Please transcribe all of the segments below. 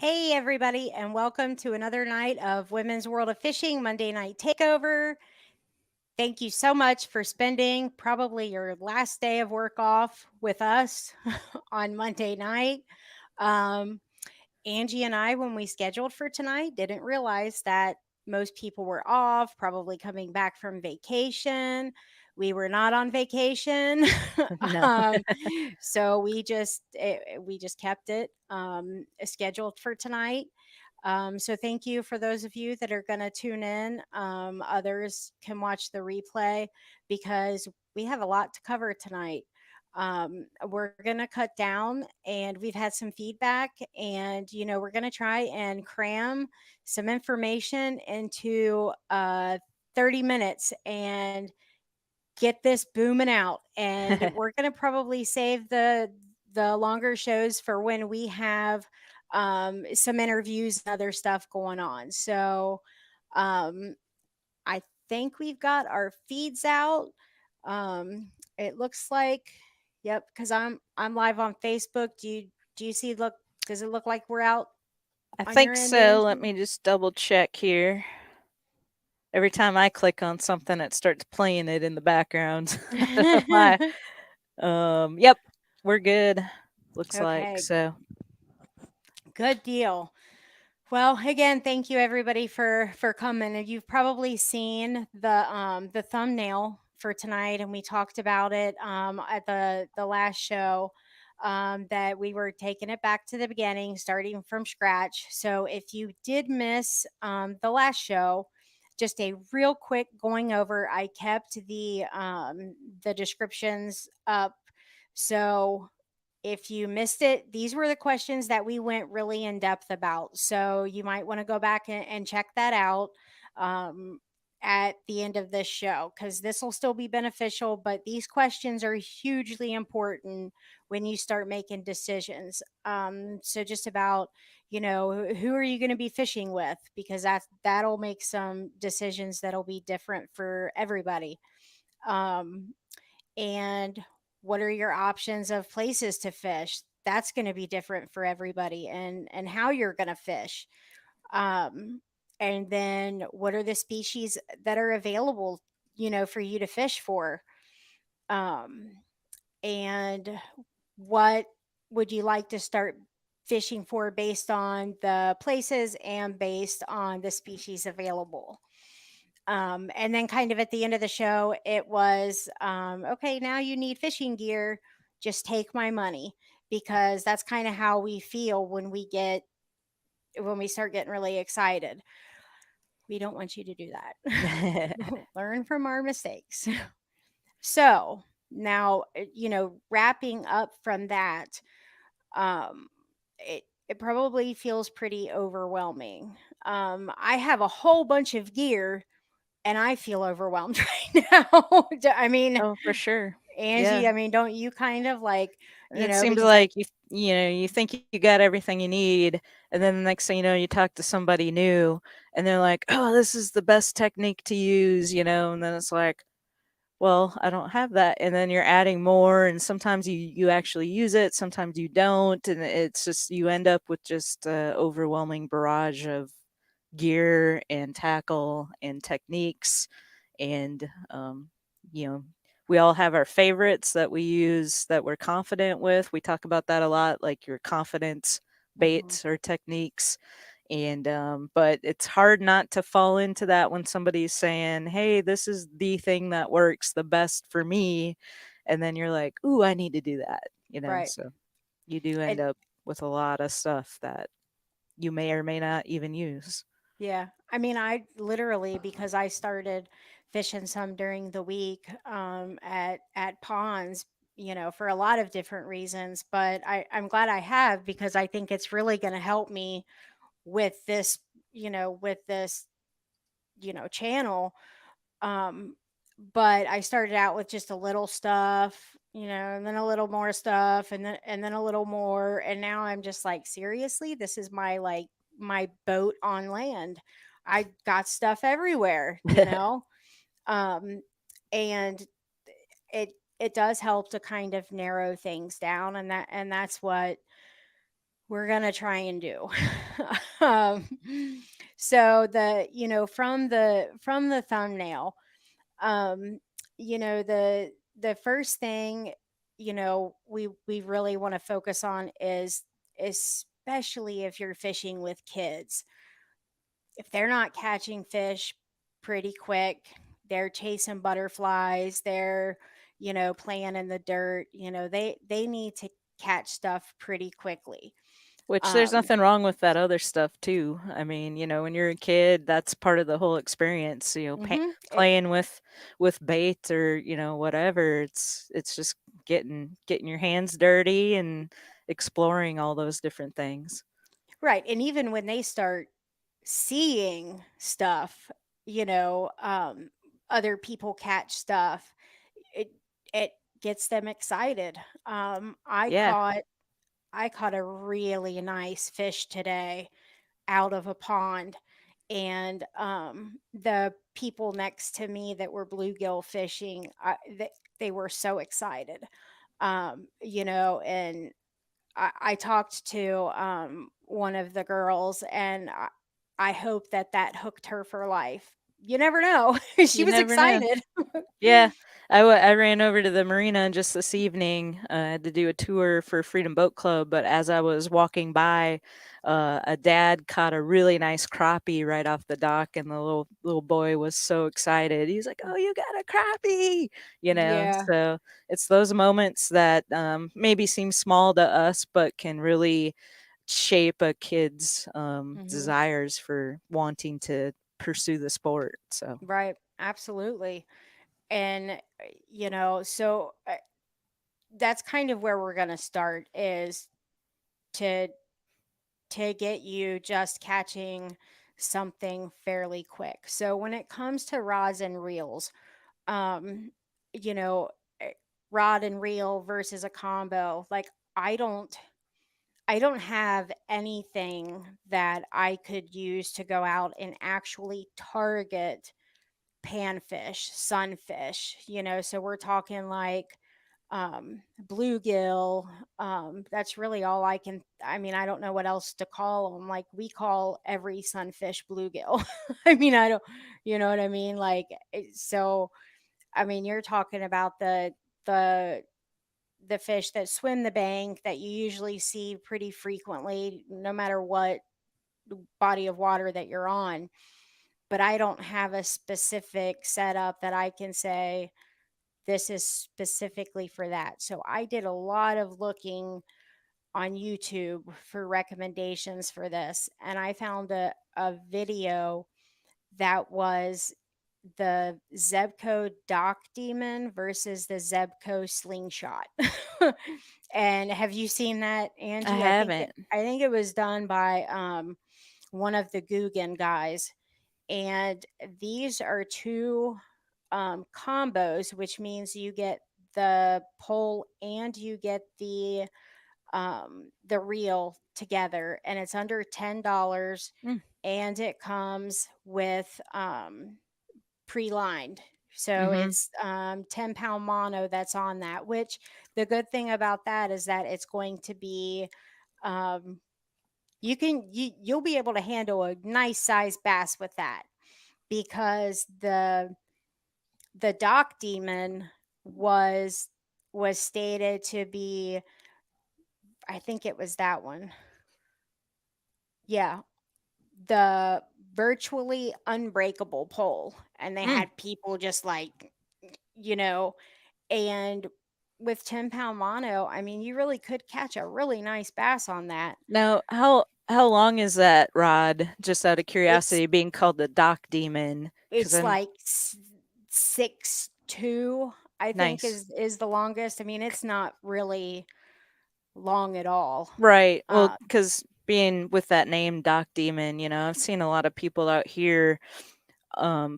Hey, everybody, and welcome to another night of Women's World of Fishing Monday Night Takeover. Thank you so much for spending probably your last day of work off with us on Monday night. Um, Angie and I, when we scheduled for tonight, didn't realize that most people were off, probably coming back from vacation. We were not on vacation, No. um, so we just kept it scheduled for tonight. So thank you for those of you that are going to tune in. Others can watch the replay because we have a lot to cover tonight. We're going to cut down, and we've had some feedback, and we're going to try and cram some information into 30 minutes and get this booming out. And we're going to probably save the longer shows for when we have some interviews and other stuff going on. So um, I think we've got our feeds out. It looks like, yep, because I'm live on Facebook. Do you see? Look, does it look like we're out I on your think end, so. Let Angie? me just double check here. Every time I click on something, it starts playing it in the background. My, yep, we're good. Looks like Okay, so. good deal. Well, again, thank you everybody for coming. And you've probably seen the thumbnail for tonight, and we talked about it at the last show. That we were taking it back to the beginning, starting from scratch. So if you did miss the last show, just a real quick going over. I kept the descriptions up, so if you missed it, these were the questions that we went really in depth about. So you might want to go back and check that out um, at the end of this show, because this will still be beneficial. But these questions are hugely important when you start making decisions. So just about, who are you going to be fishing with? Because that'll make some decisions that'll be different for everybody. Um, and what are your options of places to fish? That's going to be different for everybody, and how you're going to fish. um and then what are the species that are available, for you to fish for? um and what would you like to start fishing for based on the places and based on the species available? And then kind of at the end of the show, it was okay, now you need fishing gear. Just take my money, because that's kind of how we feel when we start getting really excited. We don't want you to do that. Learn from our mistakes. So now, wrapping up from that, um, it probably feels pretty overwhelming. I have a whole bunch of gear and I feel overwhelmed right now. I mean, Oh, for sure. Angie, Yeah. I mean, don't you kind of like, It seems because I, like you think you got everything you need, and then the next thing you know, you talk to somebody new, and they're like, "Oh, this is the best technique to use," and then it's like, well, I don't have that. And then you're adding more, and sometimes you actually use it, sometimes you don't, and it's just you end up with just a overwhelming barrage of gear and tackle and techniques. And you know, we all have our favorites that we use that we're confident with. We talk about that a lot, like your confidence Mhm. baits or techniques. And but it's hard not to fall into that when somebody's saying, "Hey, this is the thing that works the best for me," and then you're like, "Ooh, I need to do that." Right. So you do end It, up with a lot of stuff that you may or may not even use. yeah. I mean, I literally, because I started fishing some during the week at ponds, for a lot of different reasons. But I'm glad I have, because I think it's really going to help me with this, with this, channel. Um, but I started out with just a little stuff, and then a little more stuff, and then a little more, and now I'm just like, seriously, this is my boat on land. I got stuff everywhere. Um, and it does help to kind of narrow things down, and that's what we're gonna try and do. um, so from the thumbnail, um, the first thing we really want to focus on is, especially if you're fishing with kids, if they're not catching fish pretty quick, they're chasing butterflies, they're playing in the dirt, they need to catch stuff pretty quickly. Which there's um nothing wrong with that other stuff too. I mean, when you're a kid, that's part of the whole experience, mhm, playing with bait or, whatever. It's just getting your hands dirty and exploring all those different things. right, and even when they start seeing stuff, you know, um, other people catch stuff, it it gets them excited. Yeah, I caught a really nice fish today out of a pond, and the people next to me that were bluegill fishing, they were so excited. And I talked to one of the girls, and I hope that that hooked her for life. You never know. She you was never know. excited. Yeah, I ran over to the marina just this evening. I had to do a tour for Freedom Boat Club, but as I was walking by, a dad caught a really nice crappie right off the dock, and the little boy was so excited. He's like, "Oh, you got a crappie!" Yeah. So it's those moments that maybe seem small to us, but can really shape a kid's Hmm. desires for wanting to pursue the sport. So Right. Absolutely. And that's kind of where we're going to start, is to get you just catching something fairly quick. So when it comes to rods and reels, um you know eh, rod and reel versus a combo, like, i don't I don't have anything that I could use to go out and actually target panfish, sunfish, so we're talking like bluegill. That's really all I mean, I don't know what else to call them. Like, we call every sunfish bluegill. I mean, I don't, you know what I mean? Like, so I mean, you're talking about the the fish that swim the bank that you usually see pretty frequently, no matter what body of water that you're on. But I don't have a specific setup that I can say this is specifically for that. So I did a lot of looking on YouTube for recommendations for this, and I found a video that was the Zebco Dock Demon versus the Zebco Slingshot. And have you seen that, I Angie? haven't. I think it was done by one of the Guggen guys. And these are two combos, which means you get the pole and you get the reel together, and it's under $10, Mm. and it comes with pre-lined. So Mhm. it's 10-pound mono that's on that, which the good thing about that is that it's going to be um, you'll be able to handle a nice size bass with that, because the dock demon was stated to be, I think it was that one. Yeah, the virtually unbreakable pole, and they Mm. had people just like, you know and with 10-pound mono, I mean, you really could catch a really nice bass on that. Now, how long is that rod? Just out of It's curiosity, being called the Dock Demon, because it's I'm like 6'2", I think, nice. is the longest. I mean, it's not really long at all. Right. Well, uh because being with that name, Dock Demon, I've seen a lot of people out here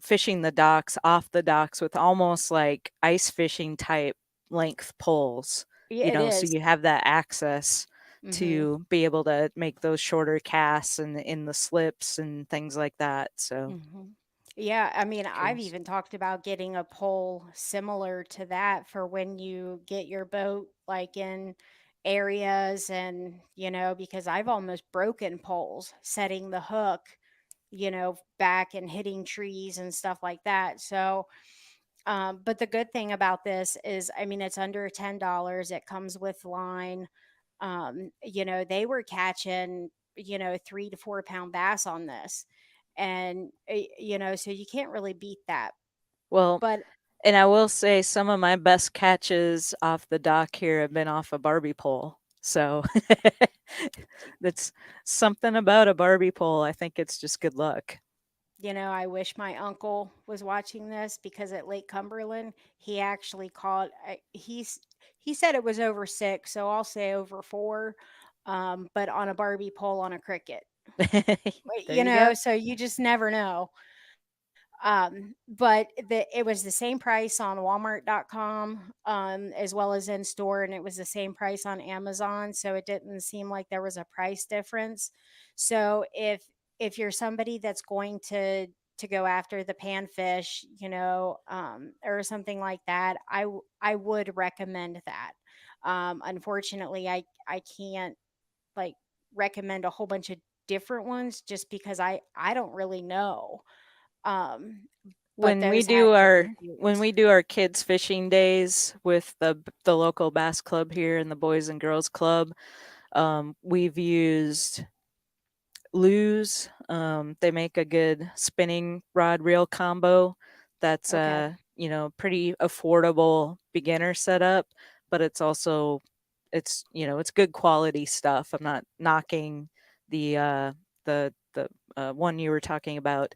fishing the docks, off the docks with almost like ice fishing type length poles, yeah, it so is. you have that access Hmm. to be able to make those shorter casts and in the slips and things like that. So Hmm. Yeah, I mean, I've curious. even talked about getting a pole similar to that for when you get your boat, like, areas, and because I've almost broken poles setting the hook, back and hitting trees and stuff like that. So, but the good thing about this is, I mean, it's under $10. It comes with line. They were catching, 3 to 4 pound bass on this. And, so you can't really beat that. Well, But, and I will say some of my best catches off the dock here have been off a Barbie pole. So that's something about a Barbie pole. I think it's just good luck. I wish my uncle was watching this, because at Lake Cumberland, he actually caught, he said it was over 6, so I'll say over 4, but on a Barbie pole on a cricket. There you go. So you just never know. But it was the same price on Walmart.com, as well as in store, and it was the same price on Amazon. So it didn't seem like there was a price difference. So if you're somebody that's going to go after the panfish, or something like that, I would recommend that. Unfortunately, I can't, like, recommend a whole bunch of different ones, just because I don't really know. Um, but When we those do have our different when views. we do our kids fishing days with the local bass club here and the boys and girls club, we've used Lose. They make a good spinning rod reel combo that's Okay. pretty affordable beginner setup, but it's also it's good quality stuff. I'm not knocking the one you were talking about.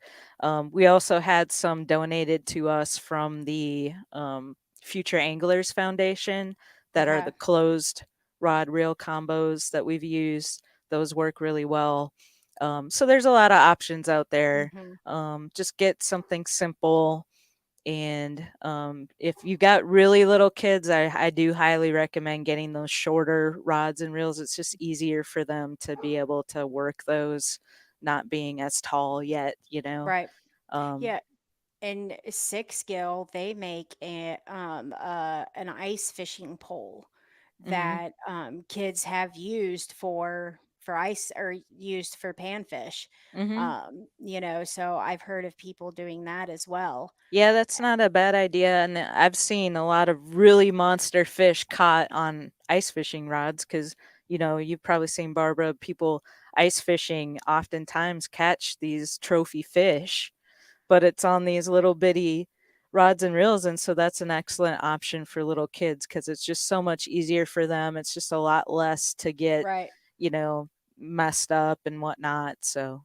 We also had some donated to us from the Future Anglers Foundation that are Okay. the closed rod reel combos that we've used. Those work really well. So there's a lot of options out there. Mhm. Just get something simple. And if you got really little kids, I do highly recommend getting those shorter rods and reels. It's just easier for them to be able to work those, not being as tall yet. Right. Um, Yeah. In Six Gill, they make an ice fishing pole hmm that kids have used for ice, or used for panfish. hmm So I've heard of people doing that as well. Yeah, that's not a bad idea. And I've seen a lot of really monster fish caught on ice fishing rods because, you've probably seen, Barbara, people ice fishing oftentimes catch these trophy fish, but it's on these little bitty rods and reels. And so that's an excellent option for little kids because it's just so much easier for them. It's just a lot less to get, Right. you know, messed up and whatnot. So.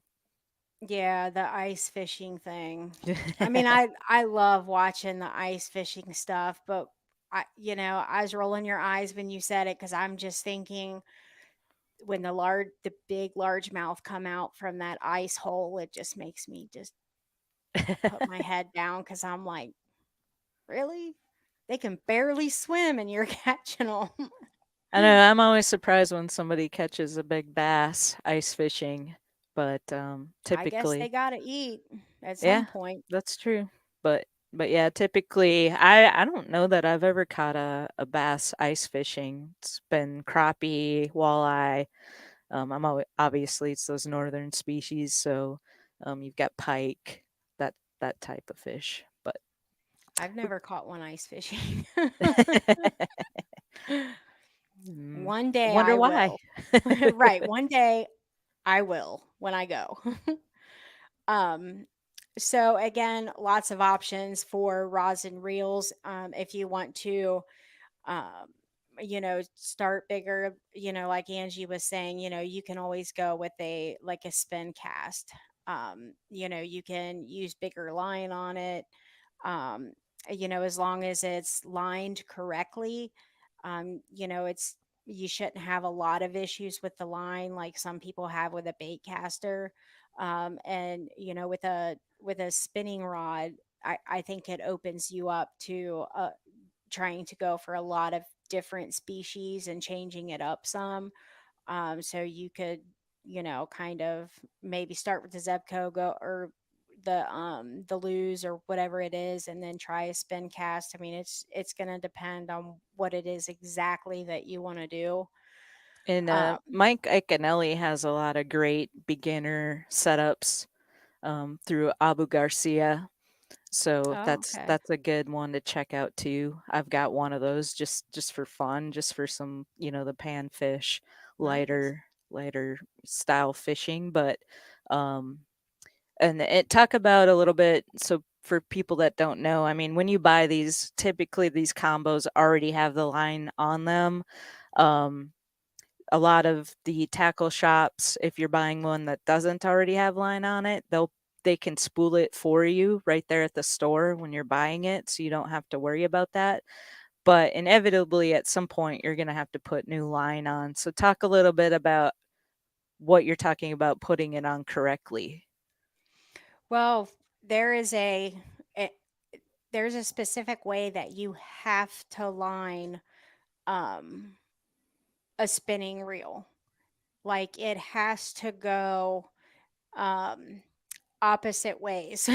Yeah, the ice fishing thing. I mean, I love watching the ice fishing stuff, but I was rolling your eyes when you said it, because I'm just thinking, when the big largemouth come out from that ice hole, it just makes me just put my head down, because I'm like, really? They can barely swim and you're catching them. I know I'm always surprised when somebody catches a big bass ice fishing, but I guess they typically, gotta eat at some yeah, point. that's true. But yeah, typically, I don't know that I've ever caught a bass ice fishing. It's been crappie, walleye. I'm always, obviously it's those northern species, so you've got pike, that type of fish. But I've never caught one ice fishing. mm, One day wonder I why. will. Right, one day I will, when I go. Um, so again, lots of options for rods and reels. If you want to, um, start bigger, like Angie was saying, you can always go with a spin cast. You can use bigger line on it. Um, as long as it's lined correctly, it's you shouldn't have a lot of issues with the line, like some people have with a bait caster. And with a spinning rod, I think it opens you up to trying to go for a lot of different species and changing it up some. So you could, kind of maybe start with the Zebco, go, or the lose, or whatever it is, and then try a spin cast. I mean, it's going to depend on what it is exactly that you want to do. And Um, Mike Iconelli has a lot of great beginner setups through Abu Garcia. So oh, that's okay. a good one to check out too. I've got one of those just for fun, just for some, the panfish, Nice. lighter style fishing. But um and it talk about a little bit, so for people that don't know, I mean, when you buy these, typically these combos already have the line on them. Um a lot of the tackle shops, if you're buying one that doesn't already have line on it, they can spool it for you right there at the store when you're buying it, so you don't have to worry about that. But inevitably at some point you're going to have to put new line on. So talk a little bit about what you're talking about putting it on correctly. Well, there is a there's a specific way that you have to line um a spinning reel. Like it has to go um opposite ways.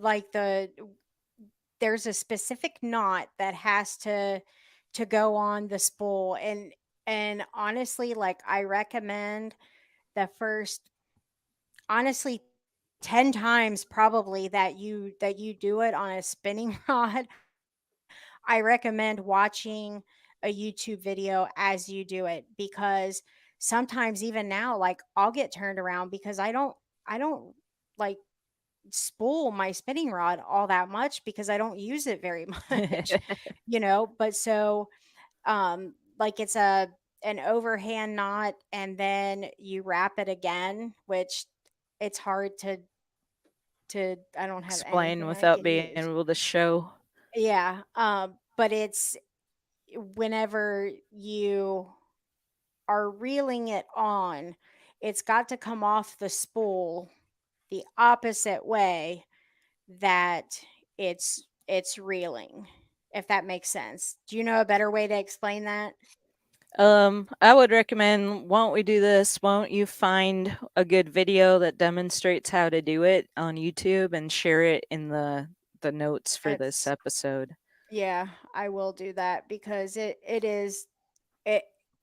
Like there's a specific knot that has to go on the spool, and honestly, like I recommend the first, honestly, 10 times probably that you do it on a spinning rod. I recommend watching a YouTube video as you do it, because sometimes even now, like I'll get turned around because I don't like spool my spinning rod all that much because I don't use it very much, but so like it's an overhand knot, and then you wrap it again, which it's hard to I don't have Explain anything I without can being use. able to show. Yeah, but it's whenever you are reeling it on, it's got to come off the spool the opposite way that it's reeling, if that makes sense. Do you know a better way to explain that? I would recommend, why don't we do this? Why don't you find a good video that demonstrates how to do it on YouTube and share it in the notes for this That's episode? Yeah, I will do that because it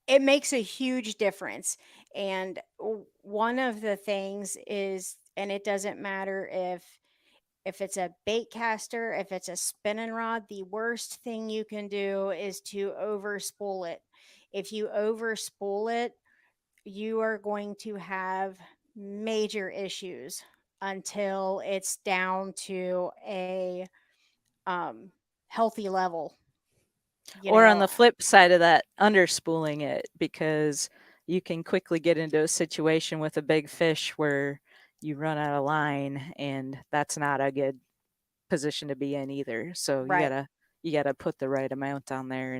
it makes a huge difference. And one of the things is, and it doesn't matter if it's a bait caster, if it's a spinning rod, the worst thing you can do is to over spool it. If you over spool it, you are going to have major issues until it's down to a um, healthy level. You Or on know, the flip side of that, underspooling it, because you can quickly get into a situation with a big fish where you run out of line, and that's not a good position to be in either. So right. you gotta put the right amount on there,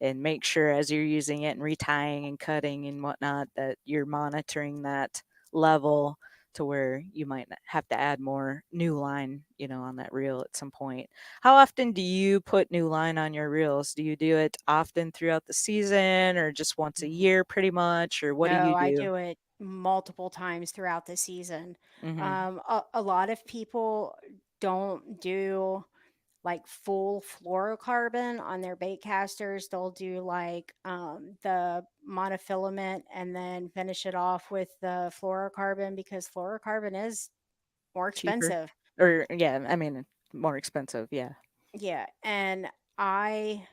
and make sure as you're using it and retying and cutting and whatnot that you're monitoring that level to where you might have to add more new line, on that reel at some point. How often do you put new line on your reels? Do you do it often throughout the season, or just once a year pretty much, or what do No, you I do? do it multiple times throughout the season. Mhm. A lot of people don't do like full fluorocarbon on their bait casters. They'll do like the monofilament and then finish it off with the fluorocarbon because fluorocarbon is more Cheaper? expensive. Or yeah, I mean, more expensive, yeah. Yeah, and I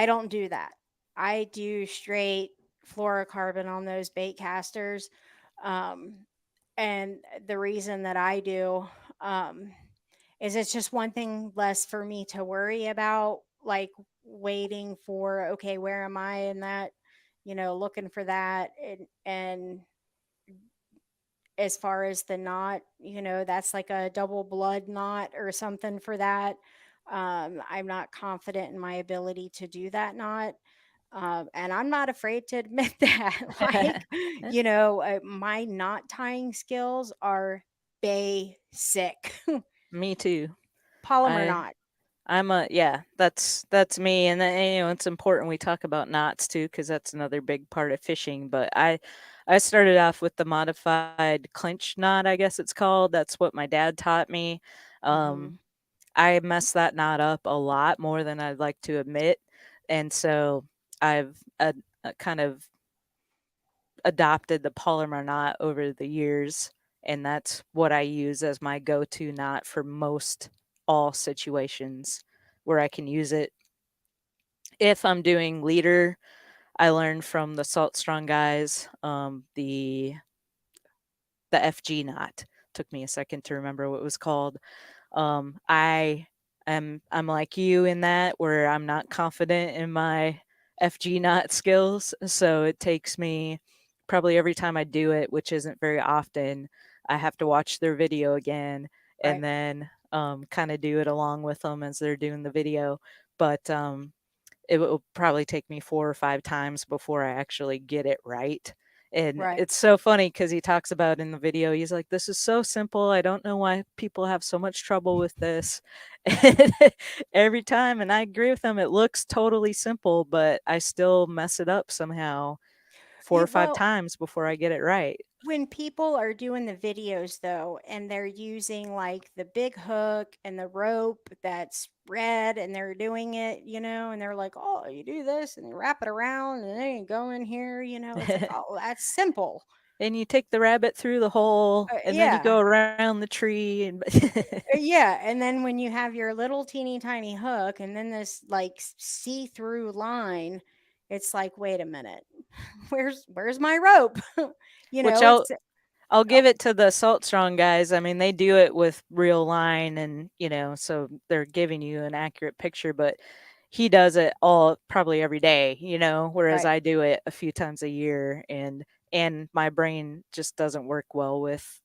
don't do that. I do straight fluorocarbon on those bait casters. Um, and the reason that I do um, is it's just one thing less for me to worry about, like waiting for, okay, where am I in that, looking for that. And as far as the knot, that's like a double blood knot or something for that. I'm not confident in my ability to do that knot. And I'm not afraid to admit that. Like, my knot tying skills are basic. Me too. Polymer I knot. I'm a yeah, that's me, and then, it's important we talk about knots too, because that's another big part of fishing. But I started off with the modified clinch knot, I guess it's called. That's what my dad taught me. Hmm. Um, I messed that knot up a lot more than I'd like to admit, and so I've kind of adopted the polymer knot over the years, and that's what I use as my go-to knot for most all situations where I can use it. If I'm doing leader, I learned from the Salt Strong guys, the FG knot. Took me a second to remember what it was called. I'm like you in that where I'm not confident in my FG knot skills, so it takes me probably every time I do it, which isn't very often, I have to watch their video again and Right. then kind of do it along with them as they're doing the video. But it will probably take me 4 or 5 times before I actually get it right. And Right. it's so funny because he talks about in the video, he's like, "This is so simple. I don't know why people have so much trouble with this." And every time, and I agree with him, it looks totally simple, but I still mess it up somehow 4 or 5 Well, times before I get it right. when people are doing the videos though, and they're using like the big hook and the rope that's red, and they're doing it, and they're like, "Oh, you do this and you wrap it around and then you go in here," it's like, "Oh, that's simple." And you take the rabbit through the hole, and then you Yeah. go around the tree and Yeah, and then when you have your little teeny tiny hook and then this like see-through line, it's like, "Wait a minute. Where's my rope?" which It's I'll oh, give it to the Salt Strong guys. I mean, they do it with real line and, so they're giving you an accurate picture, but he does it all probably every day, whereas right. I do it a few times a year and my brain just doesn't work well with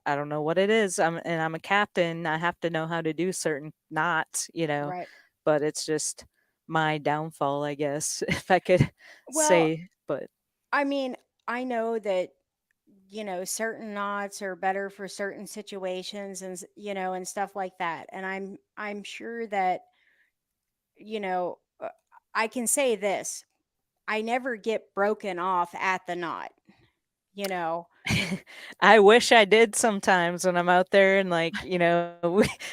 I don't know what it is. I'm a captain. I have to know how to do certain knots, Right. but it's just my downfall, I guess, if I could Well, say, but I mean, I know that, certain knots are better for certain situations and and stuff like that. And I'm sure that, you know, uh, I can say this. I never get broken off at the knot, you know. I wish I did sometimes when I'm out there and like,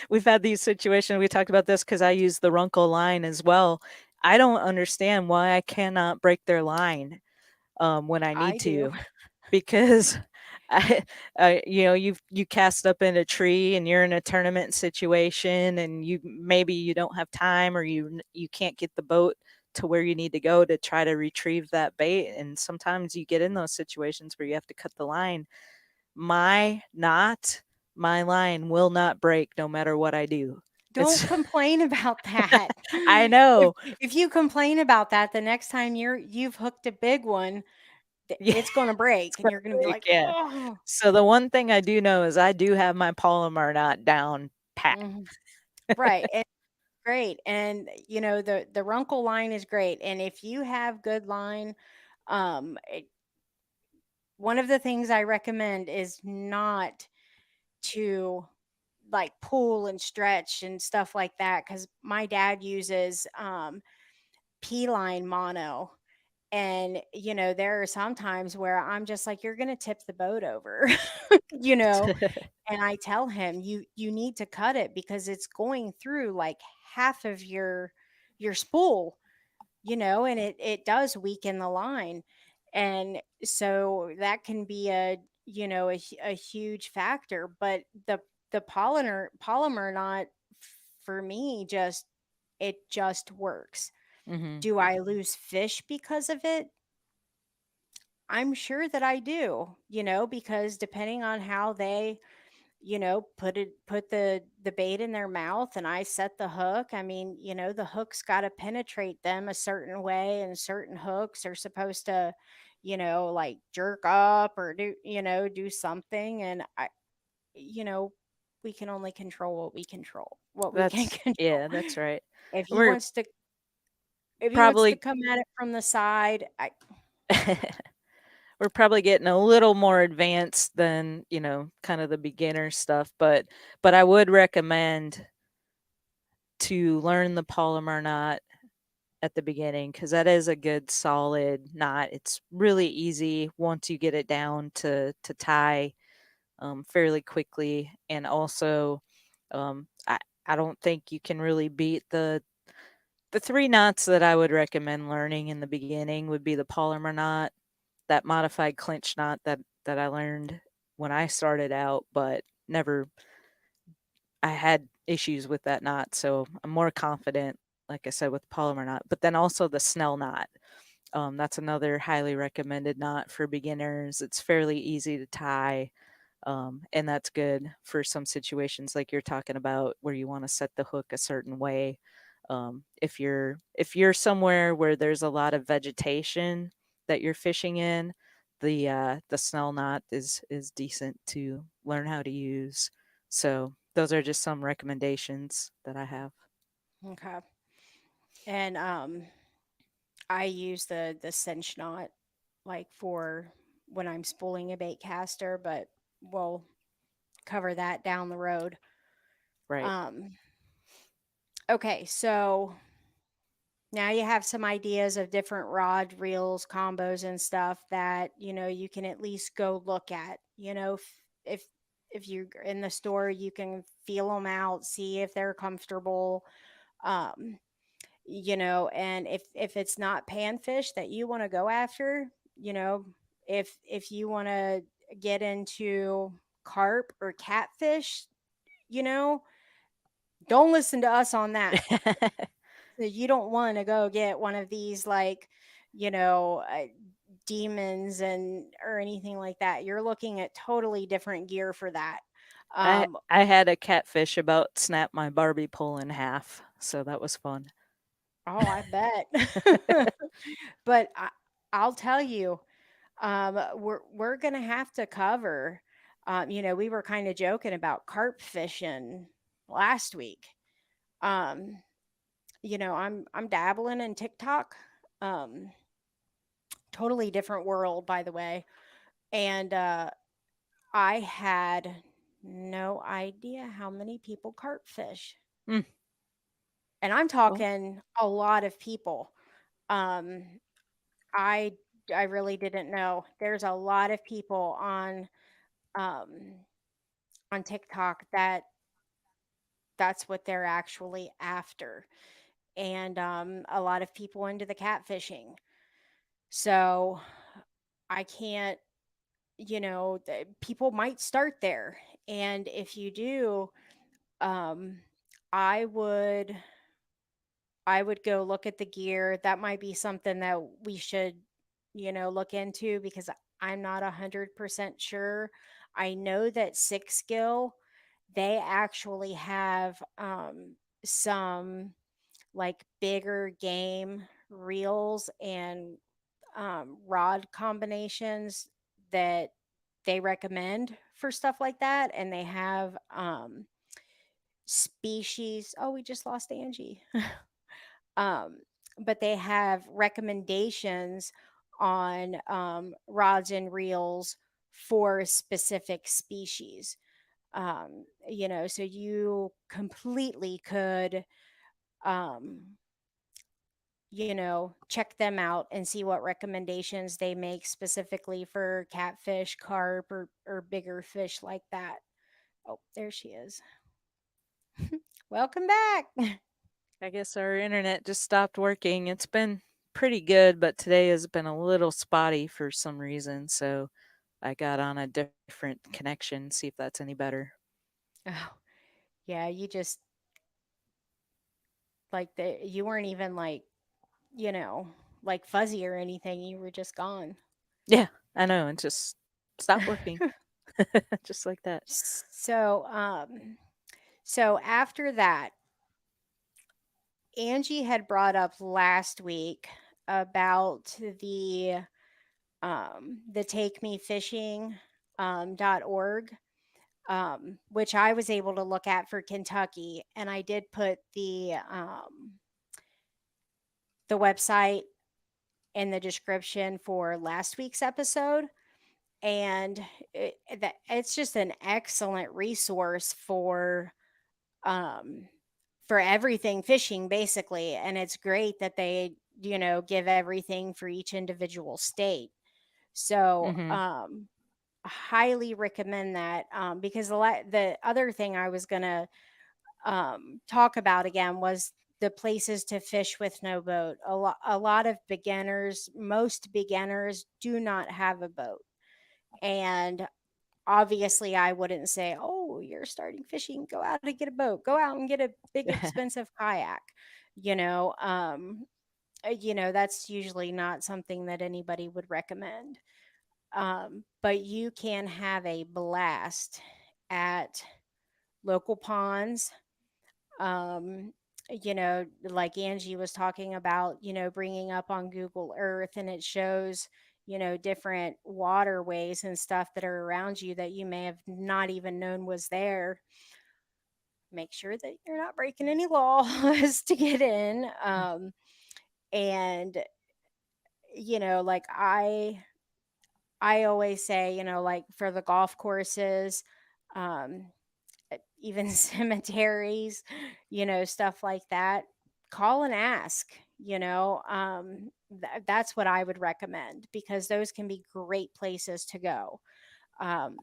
we've had these situations. We talked about this because I use the Runkle line as well. I don't understand why I cannot break their line when I need I do. to because I, you cast up in a tree and you're in a tournament situation and maybe you don't have time or you can't get the boat to where you need to go to try to retrieve that bait and sometimes you get in those situations where you have to cut the line my knot, my line will not break no matter what I do. Don't It's complain about that. I If know. if you complain about that, the next time you've hooked a big one, Yeah, it's going to it's break and gonna you're going to be break, like, yeah. "Oh." So the one thing I do know is I do have my polymer knot down pat. Mhm. Right. And great. And the Runkle line is great. And if you have good line, one of the things I recommend is not to like pull and stretch and stuff like that, because my dad uses P line mono. And there are some times where I'm just like, "You're gonna tip the boat over." you know and I tell him, "You need to cut it because it's going through like half of your spool, and it does weaken the line." And so that can be a huge factor. But the polymer knot, for me, just works. Mhm. Do I lose fish because of it? I'm sure that I do, because depending on how they, put the bait in their mouth and I set the hook. I mean, the hook's got to penetrate them a certain way, and certain hooks are supposed to, like jerk up or do something. And you know, we can only control what we can control. Yeah, that's right. If he We're wants to, if he wants to probably come at it from the side, we're probably getting a little more advanced than, kind of the beginner stuff, but I would recommend to learn the polymer knot at the beginning because that is a good solid knot. It's really easy once you get it down to tie fairly quickly, and also I don't think you can really beat the three knots that I would recommend learning in the beginning would be the polymer knot, that modified clinch knot that I learned when I started out, but never I had issues with that knot, so I'm more confident, like I said, with polymer knot. But then also the Snell knot. That's another highly recommended knot for beginners. It's fairly easy to tie. And that's good for some situations like you're talking about where you want to set the hook a certain way. If you're somewhere where there's a lot of vegetation that you're fishing in, the snell knot is decent to learn how to use. So those are just some recommendations that I have. Okay. And I use the cinch knot like for when I'm spooling a bait caster, but we'll cover that down the road. Right. Um, okay, so now you have some ideas of different rod reels, combos, and stuff that you can at least go look at. If if you're in the store, you can feel them out, see if they're comfortable. Um, and if it's not panfish that you want to go after, you know if you want to get into carp or catfish, you know don't listen to us on that. You don't want to go get one of these like you know uh, demons and or anything like that. You're looking at totally different gear for that. um I had a catfish about snap my Barbie pole in half, so that was fun. oh, I bet. But I'll tell you, we're gonna have to cover. We were kind of joking about carp fishing last week. Um, I'm dabbling in TikTok. Um, Totally different world, by the way. And I had no idea how many people carp fish, Mm, and I'm well, talking a lot of people. Um, I I really didn't know. There's a lot of people um on TikTok that's what they're actually after. And a lot of people into the catfishing. So I can't, people might start there. And if you do, um, I would I would go look at the gear. That might be something that we should, look into because I'm not 100% sure. I know that Six Skill, they actually have some like bigger game reels and rod combinations that they recommend for stuff like that. And they have species. Oh, we just lost Angie. um, but they have recommendations on rods and reels for specific species. So you completely could, um, check them out and see what recommendations they make specifically for catfish, carp, or bigger fish like that. Oh, there she is. Welcome back. I guess our internet just stopped working. It's been pretty good, but today has been a little spotty for some reason. So I got on a different connection, see if that's any better. Oh, yeah, you just you weren't even you know, like fuzzy or anything. You were just gone. Yeah, I know. It just stopped working just like that. So, so after that, Angie had brought up last week about the take me fishing .org, which I was able to look at for Kentucky, and I did put the website in the description for last week's episode. And it's just an excellent resource um, for everything fishing, basically. And it's great that they, give everything for each individual state. So, Hmm. highly recommend that because the other thing I was going to talk about again was the places to fish with no boat. A lot of beginners, most beginners do not have a boat. And obviously I wouldn't say, "Oh, you're starting fishing, go out and get a boat. Go out and get a big expensive kayak." You know, that's usually not something that anybody would recommend. But you can have a blast at local ponds. Um, like Angie was talking about, bringing up on Google Earth, and it shows, different waterways and stuff that are around you that you may have not even known was there. Make sure that you're not breaking any laws to get in. And like I always say, like for the golf courses, um, even cemeteries, stuff like that, call and ask, that's what I would recommend because those can be great places to go. Um,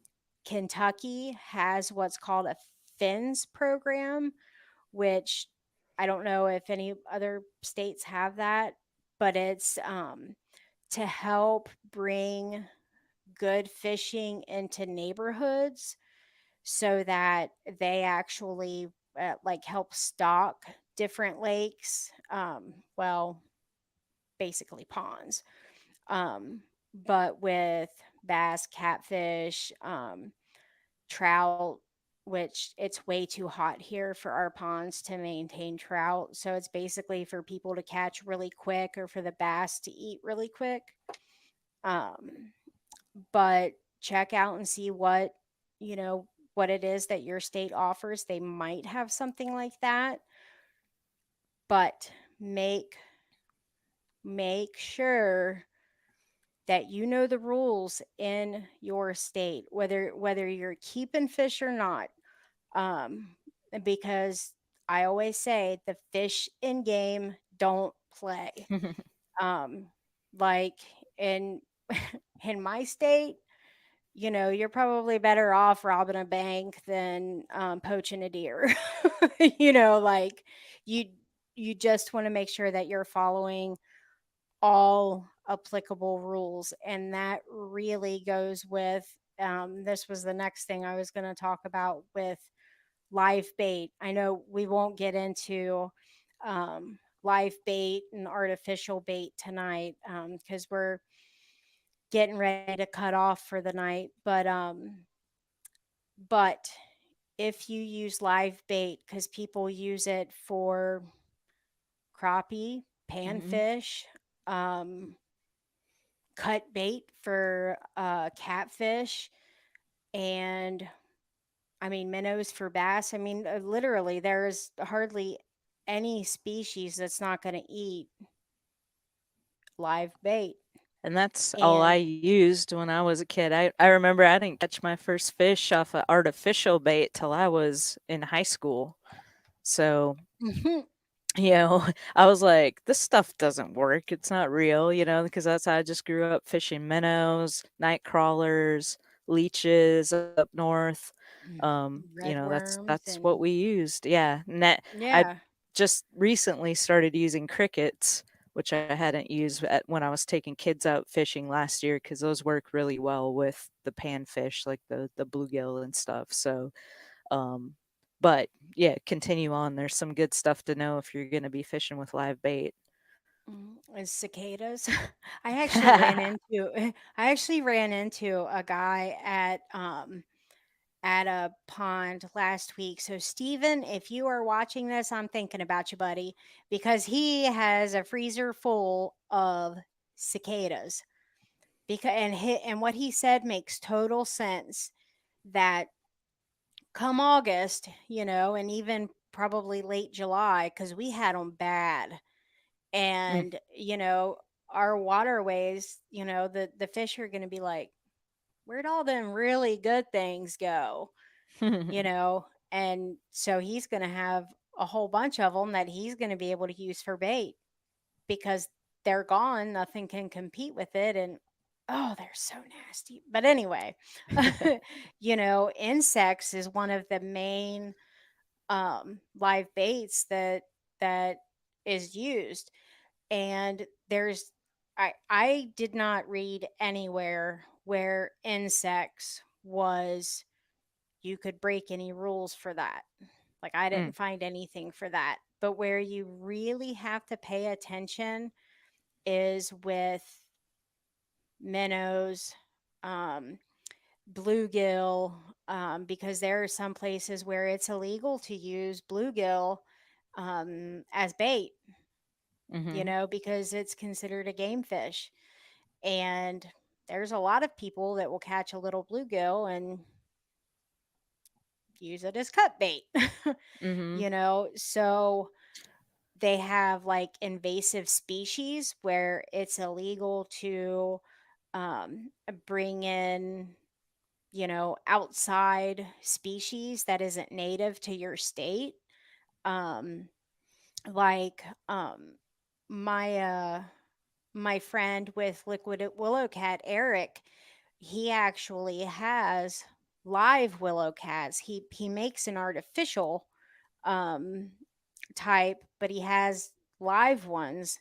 Kentucky has what's called a FINS program, which I don't know if any other states have that, but it's to help bring good fishing into neighborhoods so that they actually like help stock different lakes. Well, basically ponds, but with bass, catfish, trout, which it's way too hot here for our ponds to maintain trout. So it's basically for people to catch really quick or for the bass to eat really quick. Um, but check out and see you know, what it is that your state offers. They might have something like that, but make sure that you know the rules in your state, whether you're keeping fish or not. Um, because I always say the fish in game don't play. Um, like in in my state, you're probably better off robbing a bank than poaching a deer. Like you you just want to make sure that you're following all applicable rules, and that really goes with this was the next thing I was going to talk about with live bait. I know we won't get into live bait and artificial bait tonight because we're getting ready to cut off for the night. But if you use live bait, because people use it for crappie, Hmm. panfish, um, cut bait for catfish, and I mean minnows for bass. I mean, literally, there's hardly any species that's not going to eat live bait. And that's all I And used when I was a kid. I remember I didn't catch my first fish off of artificial bait till I was in high school. So, you know, I was like, this stuff doesn't work. It's not real, because that's how I just grew up fishing minnows, night crawlers, leeches up north. red worms That's what and we used. Yeah. I yeah. just recently started using crickets, which I hadn't used when I was taking kids out fishing last year because those work really well with the panfish, like the bluegill and stuff. So, um, but yeah, continue on. There's some good stuff to know if you're going to be fishing with live bait. Is cicadas. I actually ran into I actually ran into a guy at a pond last week. So Steven, if you are watching this, I'm thinking about you, buddy, because he has a freezer full of cicadas. And what he said makes total sense that come August, and even probably late July, because we had them bad. And, our waterways, the fish are going to be like, where'd all them really good things go? And so he's going to have a whole bunch of them that he's going to be able to use for bait because they're gone. Nothing can compete with it. And oh, they're so nasty. But anyway, insects is one of the main live baits that that is used. And I did not read anywhere where insects was you could break any rules for that. Like I Mm, didn't find anything for that. But where you really have to pay attention is with minnows, um, bluegill, because there are some places where it's illegal to use bluegill as bait, mhm, because it's considered a game fish. And there's a lot of people that will catch a little bluegill and use it as cut bait. mhm. So they have like invasive species where it's illegal to bring in, outside species that isn't native to your state. Um, like my my friend with liquid willow cat, Eric, he actually has live willow cats. He makes an artificial um type, but he has live ones,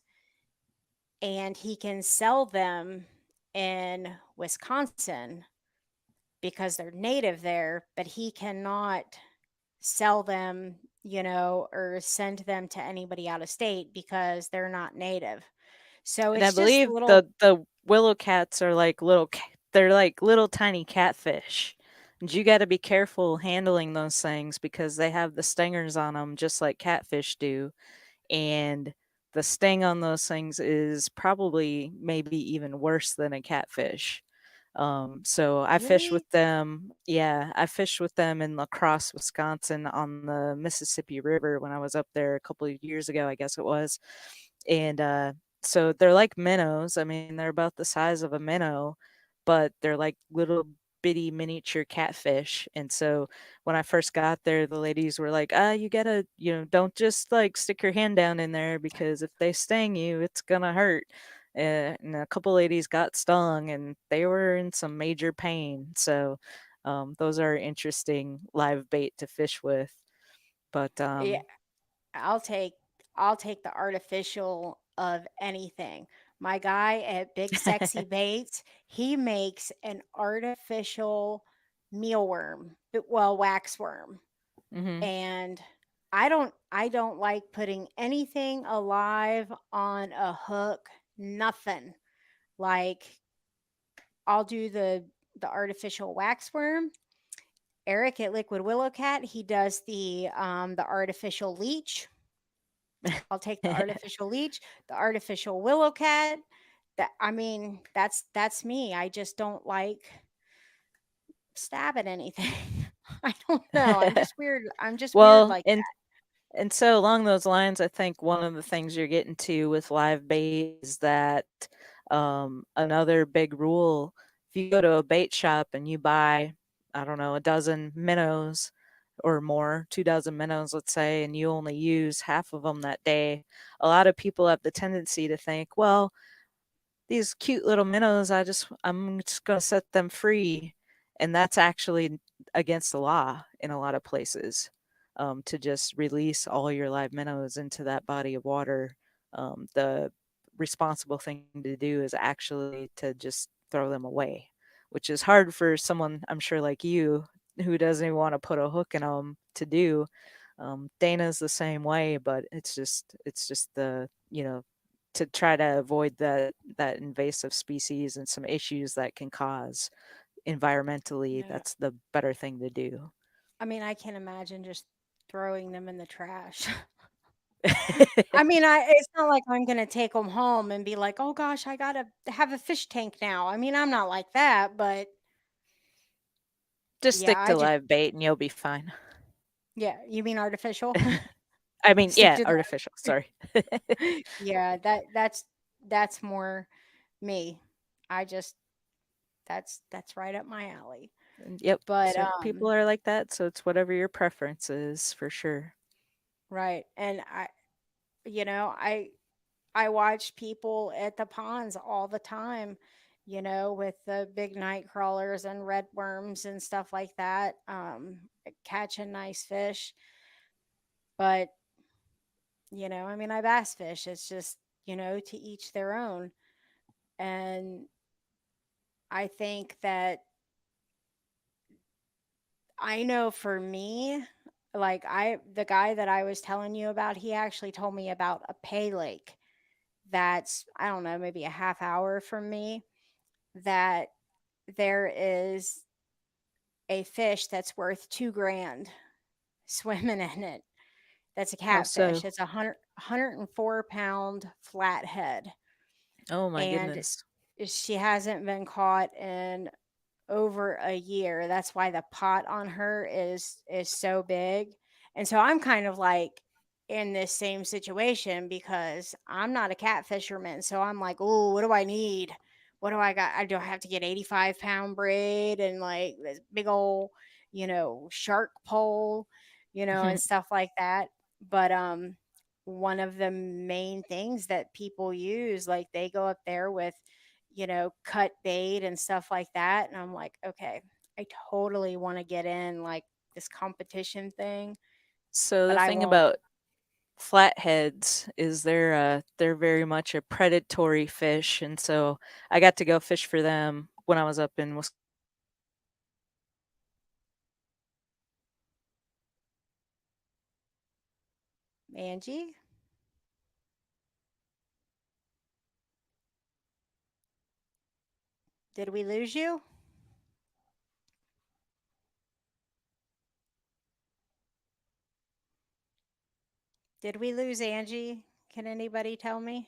and he can sell them in Wisconsin because they're native there, but he cannot sell them, or send them to anybody out of state because they're not native. So And I it's just a believe little. the willow cats are like they're like little tiny catfish. And you gotta be careful handling those things because they have the stingers on them just like catfish do, and the sting on those things is probably maybe even worse than a catfish. So I fish Really? with them. Yeah, I fished with them in La Crosse, Wisconsin on the Mississippi River when I was up there a couple of years ago, I guess it was. And so they're like minnows. I mean, they're about the size of a minnow, but they're like little bitty miniature catfish. And so when I first got there, the ladies were like, you gotta, don't just like stick your hand down in there because if they sting you, it's gonna hurt. And a couple ladies got stung and they were in some major pain. So those are interesting live bait to fish with. But Yeah, I'll take I'll take the artificial of anything. My guy at Big Sexy Baits, he makes an artificial mealworm, well, waxworm. hmm And I don't like putting anything alive on a hook, nothing. Like I'll do the artificial waxworm. Eric at Liquid Willow Cat, he does the artificial leech. I'll take the artificial leech, the artificial willow cat. That's me. I just don't like stabbing anything. I don't know. I'm just weird. I'm just weird well, like and so along those lines, I think one of the things you're getting to with live bait is that another big rule, if you go to a bait shop and you buy, I don't know, a dozen minnows or more, 2 dozen minnows, let's say, and you only use half of them that day, a lot of people have the tendency to think, well, these cute little minnows, I'm just gonna set them free, and that's actually against the law in a lot of places, to just release all your live minnows into that body of water. The responsible thing to do is actually to just throw them away, which is hard for someone, I'm sure, like you, who doesn't even wanna put a hook in them to do. Dana's the same way, but it's just to try to avoid that invasive species and some issues that can cause environmentally, yeah. that's the better thing to do. I mean, I can imagine just throwing them in the trash. I mean, it's not like I'm gonna take them home and be like, "Oh gosh, I gotta have a fish tank now." I mean, I'm not like that, but Just yeah, stick to live bait and you'll be fine. yeah, you mean artificial? I mean, Stick yeah, to artificial, the sorry. yeah, that's more me. I just that's right up my alley. Yep, But certain people are like that, so it's whatever your preference is for sure. right, and I watch people at the ponds all the time, with the big night crawlers and red worms and stuff like that, catching nice fish. But I mean, I bass fish. It's just, to each their own. And I think that I know for me, like the guy that I was telling you about, he actually told me about a pay lake that's, I don't know, maybe a half hour from me, that there is a fish that's worth 2 grand swimming in it. That's a How catfish. so? It's 104-pound flathead. Oh my And goodness. she hasn't been caught in over a year. That's why the pot on her is so big. And so I'm kind of like in this same situation because I'm not a catfisherman. So I'm like, oh, what do I need? What do I got? I do I have to get 85-pound braid and like this big old, shark pole, and stuff like that. But one of the main things that people use, like they go up there with cut bait and stuff like that. And I'm like, okay, I totally want to get in like this competition thing, So but the I thing won't. about flatheads is they're very much a predatory fish, and so I got to go fish for them when I was up in Angie, did we lose you? Did we lose Angie? Can anybody tell me?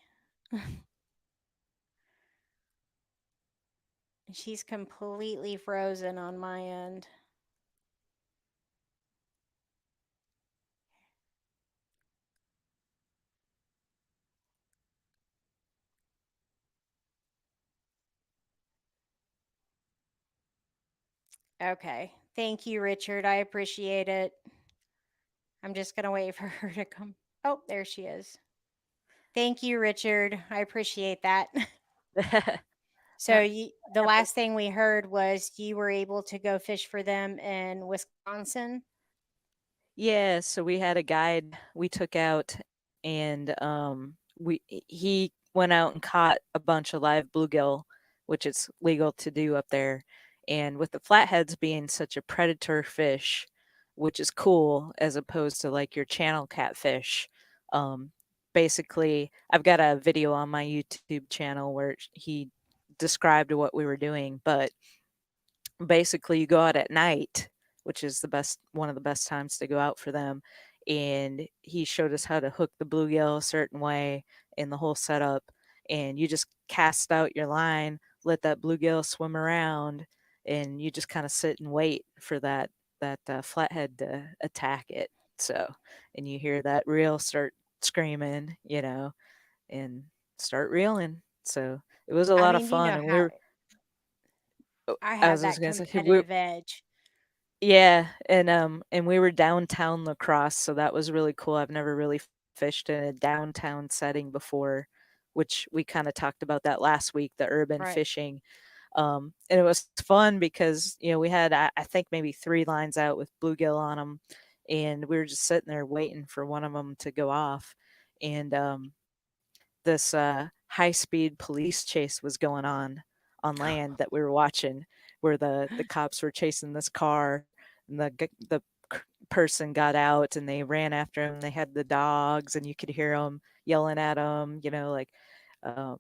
She's completely frozen on my end. Okay. Thank you, Richard. I appreciate it. I'm just going to wait for her to come. Oh, there she is. Thank you, Richard. I appreciate that. So Not the last thing we heard was you were able to go fish for them in Wisconsin. Yeah, so we had a guide we took out, and he went out and caught a bunch of live bluegill, which is legal to do up there. And with the flatheads being such a predator fish, which is cool as opposed to like your channel catfish. Um, Basically, I've got a video on my YouTube channel where he described what we were doing, but basically you go out at night, which is the best one of the best times to go out for them. And he showed us how to hook the bluegill a certain way in the whole setup. And you just cast out your line, let that bluegill swim around, and you just kind of sit and wait for that flathead to attack it. So, and you hear that reel start screaming, and start reeling. So it was a I lot of mean, fun, and we how were. Oh, I I have was just that gonna say we competitive edge. yeah, and we were downtown Lacrosse, so that was really cool. I've never really fished in a downtown setting before, which we kind of talked about that last week, the urban Right. fishing. And it was fun because, we had, I think maybe 3 lines out with bluegill on them, and we were just sitting there waiting for one of them to go off. And this high speed police chase was going on land that we were watching, where the cops were chasing this car, and person got out and they ran after him. They had the dogs, and you could hear them yelling at him, like, um,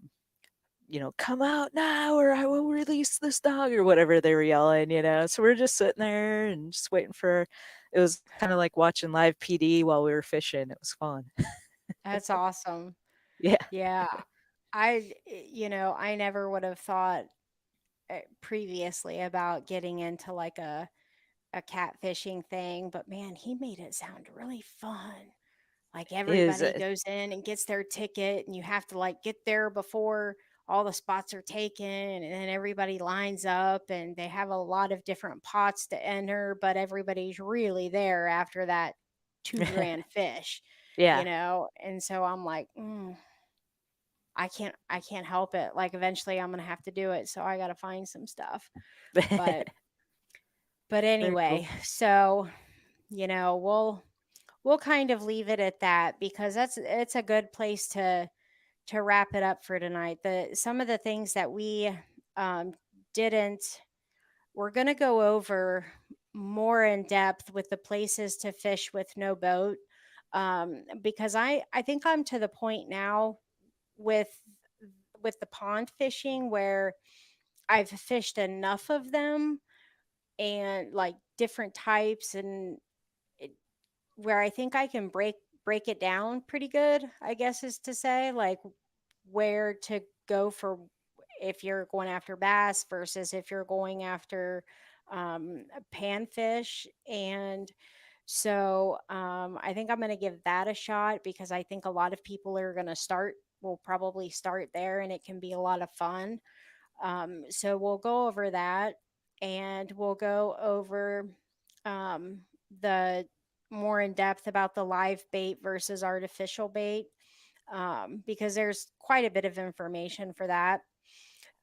come out now or I will release this dog or whatever they were yelling. So we're just sitting there and just waiting for. It was kind of like watching live PD while we were fishing. It was fun. That's awesome. Yeah. Yeah. I never would have thought previously about getting into like a catfishing thing, but man, he made it sound really fun. Like Is everybody goes in and gets their ticket, and you have to like get there before all the spots are taken, and then everybody lines up, and they have a lot of different pots to enter, but everybody's really there after that 2 grand fish, yeah. And so I'm like, I can't help it. Like eventually I'm gonna have to do it, so I got to find some stuff. But but Very cool. anyway, so we'll we'll kind of leave it at that because it's a good place to wrap it up for tonight. The Some of the things that we um, didn't, we're going to go over more in depth with the places to fish with no boat, because I think I'm to the point now with the pond fishing where I've fished enough of them and like different types, and it, where I think I can break it down pretty good, I guess is to say, like where to go for if you're going after bass versus if you're going after panfish. And so I think I'm going to give that a shot because I think a lot of people are going to will probably start there, and it can be a lot of fun. So we'll go over that, and we'll go over um, the more in depth about the live bait versus artificial bait, because there's quite a bit of information for that.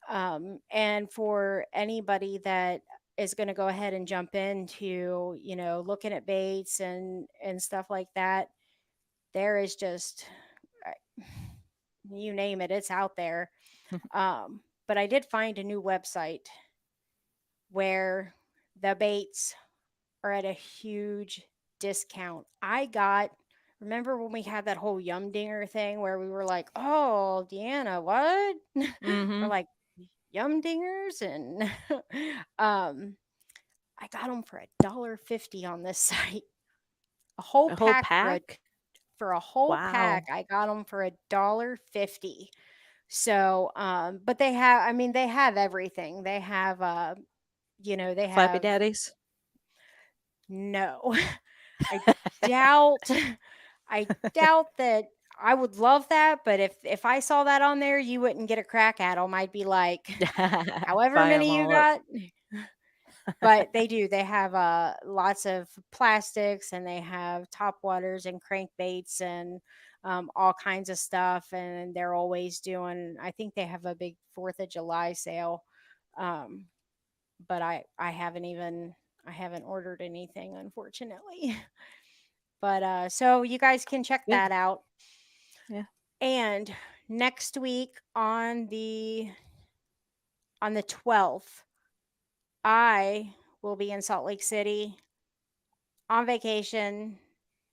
And for anybody that is going to go ahead and jump into, looking at baits and stuff like that, there is just, you name it, it's out there. But I did find a new website where the baits are at a huge discount. Remember when we had that whole Yum Dinger thing where we were like, oh, Deanna, what? We're Mhm. like, Yum Dingers? And um, I got them for $1.50 on this site. A whole A whole pack pack? for a whole pack. Wow. I got them for $1.50. So, but I mean, they have everything. They have, they Flappy have, Daddies? no, I doubt, I doubt that. I would love that, but if I saw that on there, you wouldn't get a crack at them. I'd be like, however Buy 'em many you all up. got. But they do. They have lots of plastics, and they have top waters and crankbaits and all kinds of stuff. And they're always doing. I think they have a big Fourth of July sale. Um, but I haven't ordered anything, unfortunately. But so you guys can check Good. that out. Yeah. And next week on the 12th, I will be in Salt Lake City on vacation.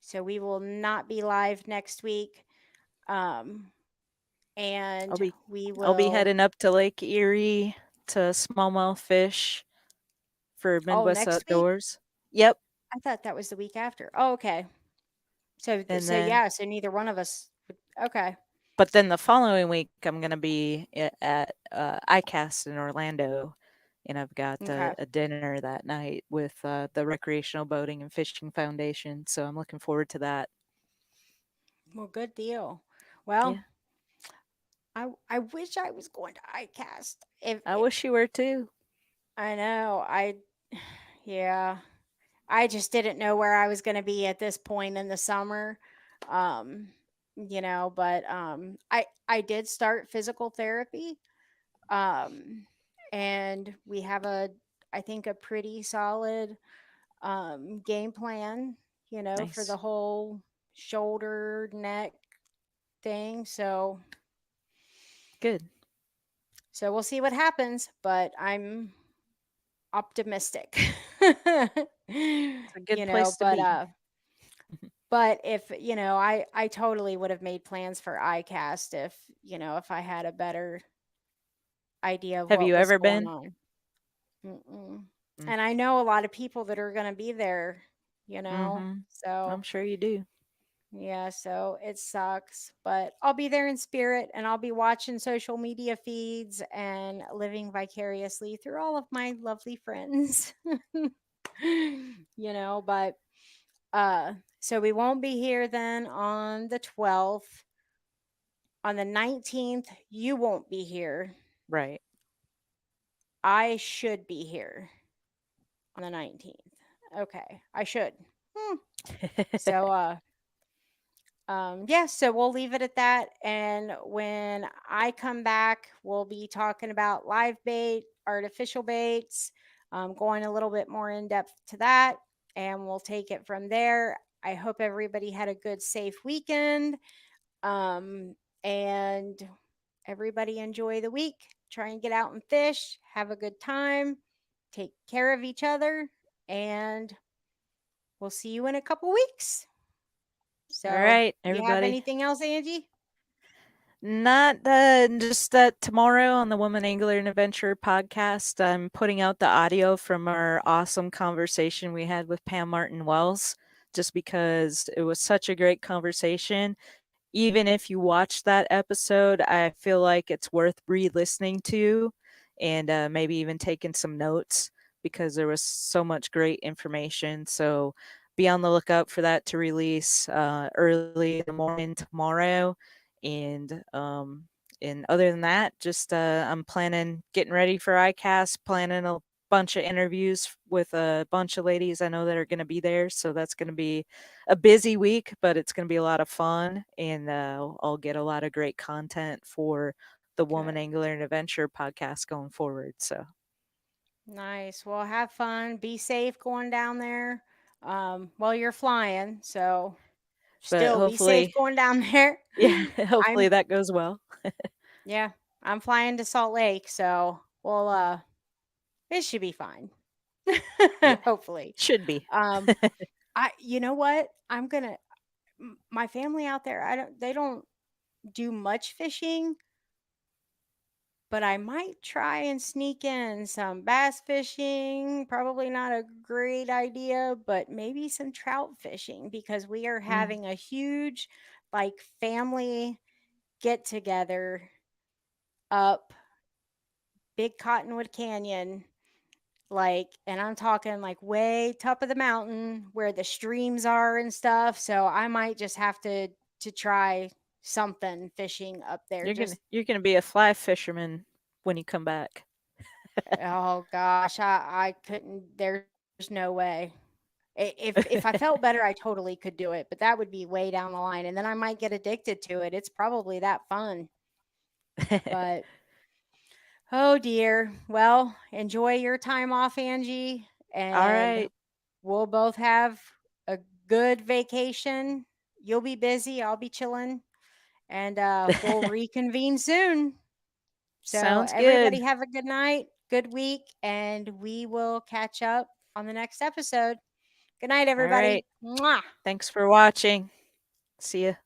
So we will not be live next week. Um, I'll and be we I'll be will, heading up to Lake Erie to smallmouth fish for oh, Midwest next week? Outdoors. Yep. I thought that was the week after. Oh, okay. So, And so then yeah, so neither one of us, okay. but then the following week I'm gonna be at ICAST in Orlando, and I've got Okay. a dinner that night with the Recreational Boating and Fishing Foundation. So I'm looking forward to that. Well, good deal. Well, Yeah. I wish I was going to ICAST. I wish you were too. I know, yeah, I just didn't know where I was going to be at this point in the summer. Um, but I did start physical therapy. Um, and we have I think a pretty solid game plan, for the Nice. whole shoulder, neck thing. Good. So we'll see what happens, but I'm optimistic. It's a good place to But be. if I totally would have made plans for ICAST if if I had a better idea of Have what you was ever going been? on. Mm-mm. Mm. And I know a lot of people that are going to be there, Mhm. I'm so sure you do. yeah, so it sucks, but I'll be there in spirit, and I'll be watching social media feeds and living vicariously through all of my lovely friends. But so we won't be here then on the 12th. On the 19th, you won't be here. Right. I should be here on the 19th. Okay, I should. Hmm. So yeah, so we'll leave it at that. And when I come back, we'll be talking about live bait, artificial baits, going a little bit more in depth to that, and we'll take it from there. I hope everybody had a good, safe weekend. And everybody enjoy the week. Try and get out and fish. Have a good time. Take care of each other. And we'll see you in a couple weeks. All So, right, you have everybody. anything else, Angie? Not just that tomorrow on the Woman Angler and Adventurer podcast, I'm putting out the audio from our awesome conversation we had with Pam Martin Wells, just because it was such a great conversation. Even if you watch that episode, I feel like it's worth re-listening to and maybe even taking some notes because there was so much great information. So be on the lookout for that to release early in the morning tomorrow. And other than that, just I'm planning getting ready for ICAST, planning a bunch of interviews with a bunch of ladies I know that are going to be there. So that's going to be a busy week, but it's going to be a lot of fun, and I'll get a lot of great content for the Woman Good. Angler and Adventure podcast going forward. So, Nice. Well, have fun. Be safe going down there. While you're flying. So, but still be safe hopefully, going down there. yeah, hopefully I'm that goes well. Yeah, I'm flying to Salt Lake, so it should be fine. Yeah, Hopefully. should be. Um you know what? My family out there, they don't do much fishing, but I might try and sneak in some bass fishing. Probably not a great idea, but maybe some trout fishing because we are Mm, having a huge like family get together up Big Cottonwood Canyon, like, and I'm talking like way top of the mountain where the streams are and stuff. So I might just have to try something fishing up there. Just you're gonna be a fly fisherman when you come back. oh gosh, I couldn't. There's no way. If I felt better, I totally could do it, but that would be way down the line, and then I might get addicted to it. It's probably that fun, but oh dear. Well, enjoy your time off, Angie, All and right, we'll both have a good vacation. You'll be busy, I'll be chilling, and we'll reconvene soon. So, sounds everybody good. have a good night, good week, and we will catch up on the next episode. Good night, All right, everybody. Mwah. thanks for watching. See ya.